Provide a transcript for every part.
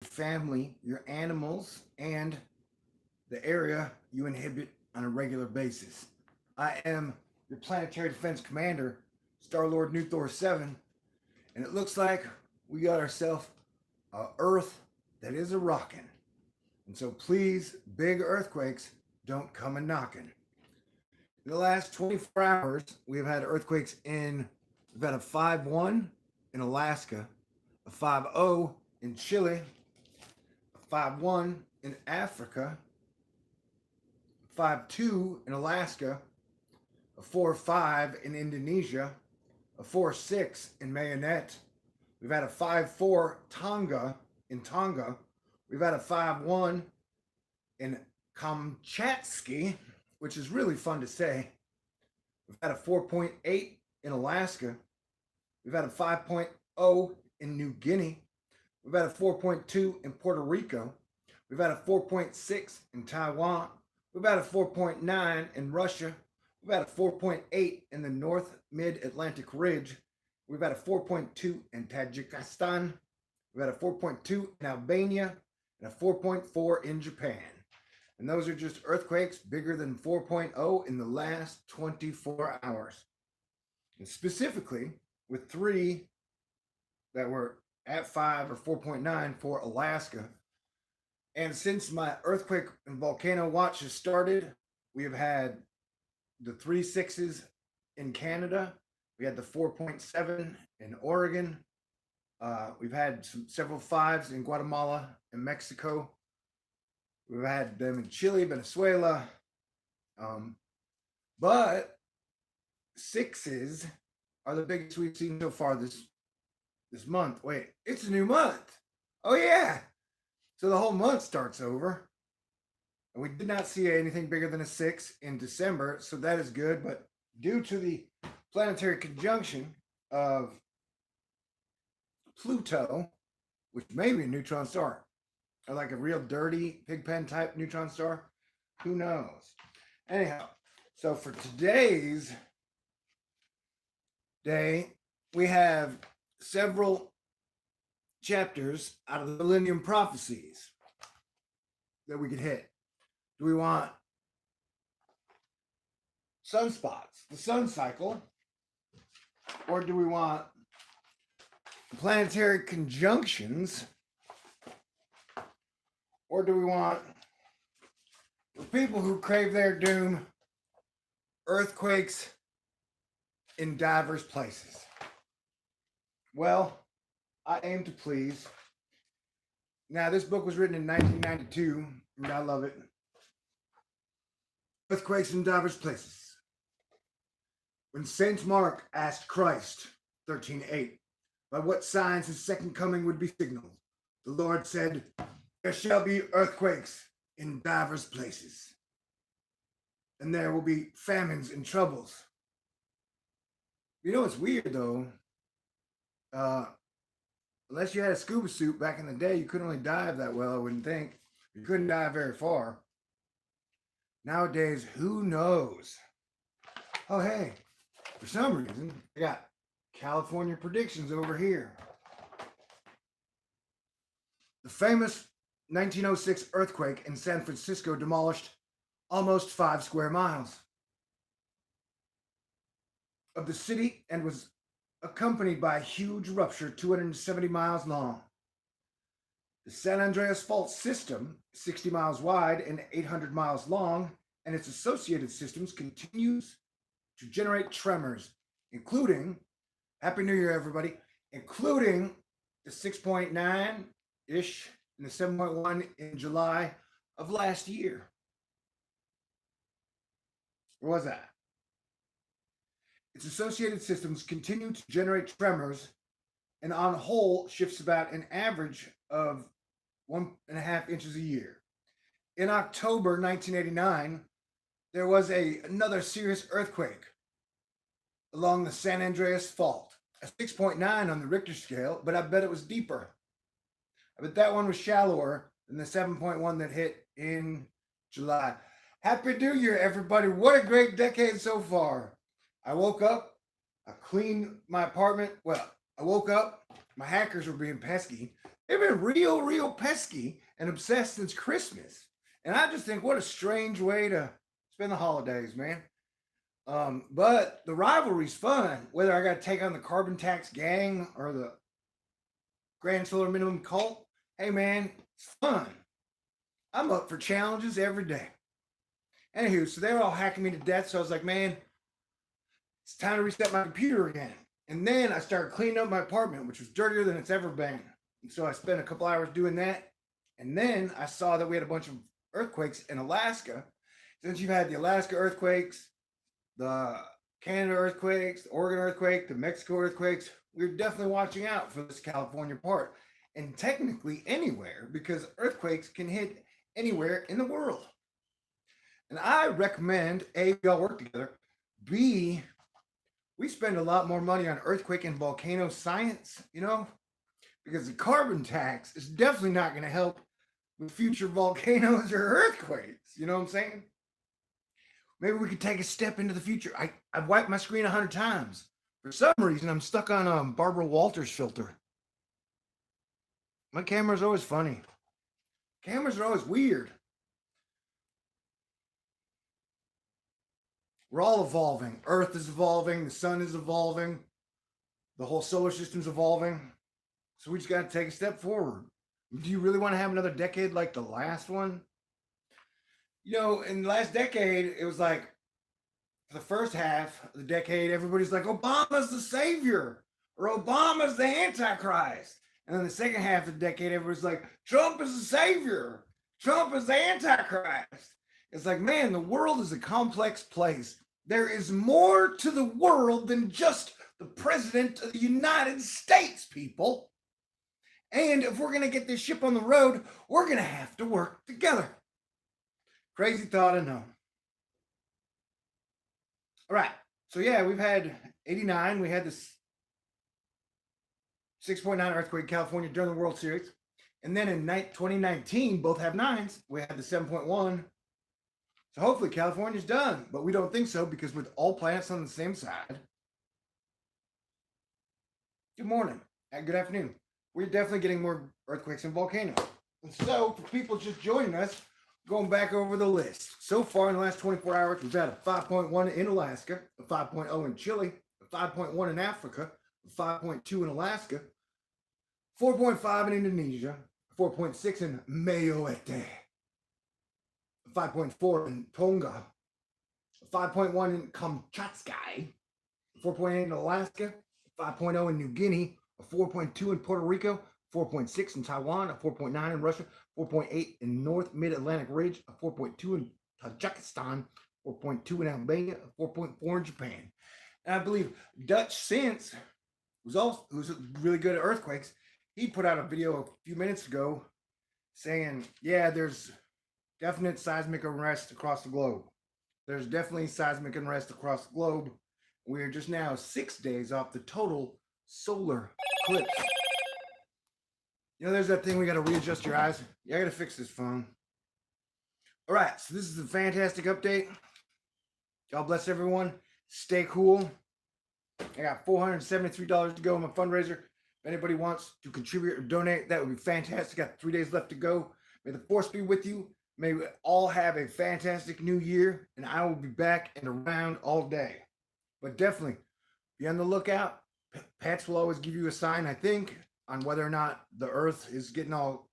family, your animals, and the area you inhabit on a regular basis. I am your planetary defense commander, Star Lord New Thor 7, and it looks like we got ourselves a Earth that is a rockin'. And so please, big earthquakes don't come a knockin'. In the last 24 hours, we've had earthquakes we've had a 5-1 in Alaska, a 5-0 in Chile, a 5-1 in Africa, 5-2 in Alaska, a 4-5 in Indonesia, a 4-6 in Mayonette. We've had a 5-4 Tonga. We've had a 5-1 in Kamchatsky, which is really fun to say. We've had a 4.8 in Alaska. We've had a 5.0 in New Guinea. We've had a 4.2 in Puerto Rico. We've had a 4.6 in Taiwan. We've had a 4.9 in Russia. We've had a 4.8 in the North Mid-Atlantic Ridge. We've had a 4.2 in Tajikistan. We've had a 4.2 in Albania and a 4.4 in Japan. And those are just earthquakes bigger than 4.0 in the last 24 hours. And specifically, with 3 that were at 5 or 4.9 for Alaska. And since my earthquake and volcano watch has started, we have had the 3 6s in Canada. We had the 4.7 in Oregon. We've had several 5s in Guatemala and Mexico. We've had them in Chile, Venezuela. But 6s are the biggest we've seen so far this month. Wait, it's a new month. Oh yeah. So the whole month starts over. And we did not see anything bigger than a 6 in December, so that is good. But due to the planetary conjunction of Pluto, which may be a neutron star, or like a real dirty pigpen type neutron star, who knows? Anyhow, so for today's day, we have several chapters out of the Millennium Prophecies that we could hit. Do we want sunspots, the sun cycle, or do we want planetary conjunctions, or do we want, for people who crave their doom, earthquakes in diverse places? Well, I aim to please. Now, this book was written in 1992, and I love it. Earthquakes in diverse places. When Saint Mark asked Christ, 13:8, by what signs his second coming would be signaled, the Lord said, there shall be earthquakes in divers places, and there will be famines and troubles. You know what's weird though? Unless you had a scuba suit back in the day, you couldn't really dive that well, I wouldn't think. You couldn't dive very far. Nowadays, who knows? Oh, hey, for some reason, I got California predictions over here. The famous 1906 earthquake in San Francisco demolished almost 5 square miles of the city and was accompanied by a huge rupture 270 miles long. The San Andreas Fault System, 60 miles wide and 800 miles long, and its associated systems continues to generate tremors, including, Happy New Year, everybody, including the 6.9-ish and the 7.1 in July of last year. What was that? Its associated systems continue to generate tremors, and on whole shifts about an average of 1.5 inches a year. In October 1989, there was another serious earthquake along the San Andreas Fault, a 6.9 on the Richter scale, but I bet it was deeper. I bet that one was shallower than the 7.1 that hit in July. Happy New Year, everybody. What a great decade so far. I woke up, I cleaned my apartment. Well, I woke up, my hackers were being pesky. They've been real pesky and obsessed since Christmas. And I just think what a strange way to spend the holidays, man. But the rivalry's fun, whether I got to take on the carbon tax gang or the grand solar minimum cult. Hey, man, it's fun. I'm up for challenges every day. Anywho, so they were all hacking me to death. So I was like, man, it's time to reset my computer again. And then I started cleaning up my apartment, which was dirtier than it's ever been. And so I spent a couple hours doing that. And then I saw that we had a bunch of earthquakes in Alaska. Since you've had the Alaska earthquakes, the Canada earthquakes, the Oregon earthquake, the Mexico earthquakes, we're definitely watching out for this California part. And technically anywhere, because earthquakes can hit anywhere in the world. And I recommend A, we all work together. B, we spend a lot more money on earthquake and volcano science, because the carbon tax is definitely not going to help with future volcanoes or earthquakes. You know what I'm saying? Maybe we could take a step into the future. I've wiped my screen 100 times. For some reason, I'm stuck on a Barbara Walters filter. My camera's always funny. Cameras are always weird. We're all evolving. Earth is evolving. The sun is evolving. The whole solar system's evolving. So we just got to take a step forward. Do you really want to have another decade like the last one? In the last decade, it was like, for the first half of the decade, everybody's like, Obama's the savior, or Obama's the Antichrist. And then the second half of the decade, everybody's like, Trump is the savior. Trump is the Antichrist. It's like, man, the world is a complex place. There is more to the world than just the president of the United States, people. And if we're going to get this ship on the road, we're going to have to work together. Crazy thought, I know. All right. So, yeah, we've had 89. We had this 6.9 earthquake in California during the World Series. And then in 2019, both have 9s. We had the 7.1. So hopefully California's done, but we don't think so because with all planets on the same side. Good morning and good afternoon. We're definitely getting more earthquakes and volcanoes. And so for people just joining us, going back over the list. So far in the last 24 hours, we've had a 5.1 in Alaska, a 5.0 in Chile, a 5.1 in Africa, a 5.2 in Alaska, 4.5 in Indonesia, 4.6 in Mayotte, 5.4 in Tonga, 5.1 in Kamchatka, 4.8 in Alaska, 5.0 in New Guinea, a 4.2 in Puerto Rico, 4.6 in Taiwan, a 4.9 in Russia, 4.8 in North Mid-Atlantic Ridge, a 4.2 in Tajikistan, 4.2 in Albania, a 4.4 in Japan. And I believe Dutch Sense, who's really good at earthquakes, he put out a video a few minutes ago saying, yeah, there's definite seismic unrest across the globe. There's definitely seismic unrest across the globe. We're just now 6 days off the total solar eclipse. There's that thing we got to readjust your eyes. Yeah, I got to fix this phone. All right, so this is a fantastic update. God bless everyone. Stay cool. I got $473 to go in my fundraiser. If anybody wants to contribute or donate, that would be fantastic. Got 3 days left to go. May the force be with you. May we all have a fantastic new year, and I will be back and around all day. But definitely be on the lookout. Pats will always give you a sign, I think, on whether or not the earth is getting all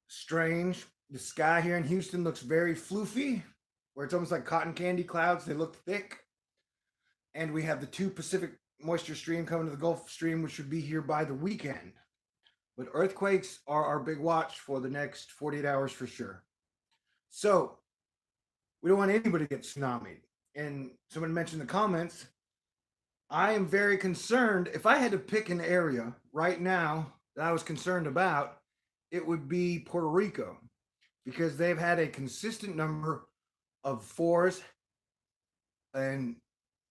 strange. The sky here in Houston looks very floofy, where it's almost like cotton candy clouds. They look thick. And we have the 2 Pacific moisture stream coming to the Gulf Stream, which should be here by the weekend. But earthquakes are our big watch for the next 48 hours for sure. So we don't want anybody to get tsunamied. And someone mentioned in the comments, I am very concerned. If I had to pick an area right now that I was concerned about, it would be Puerto Rico, because they've had a consistent number of 4s, and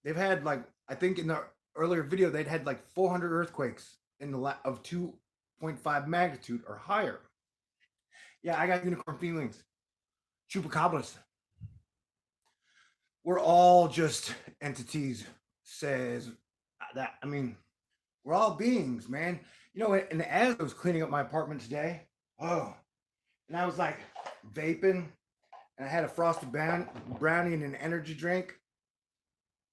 they've had, like, I think in the earlier video, they'd had like 400 earthquakes in the of 2.5 magnitude or higher. Yeah, I got unicorn feelings. Chupacabras. We're all just entities, says that. I mean, we're all beings, man. You know, and as I was cleaning up my apartment today, oh, and I was like vaping, and I had a frosted brownie and an energy drink.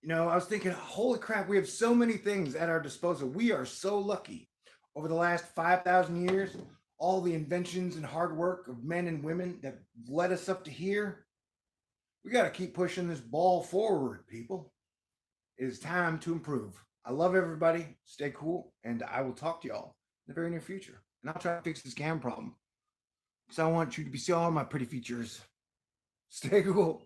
You know, I was thinking, holy crap, we have so many things at our disposal. We are so lucky. Over the last 5,000 years, all the inventions and hard work of men and women that led us up to here, we got to keep pushing this ball forward, people. It is time to improve. I love everybody. Stay cool, and I will talk to y'all in the very near future. And I'll try to fix this cam problem because I want you to be seeing all my pretty features. Stay cool.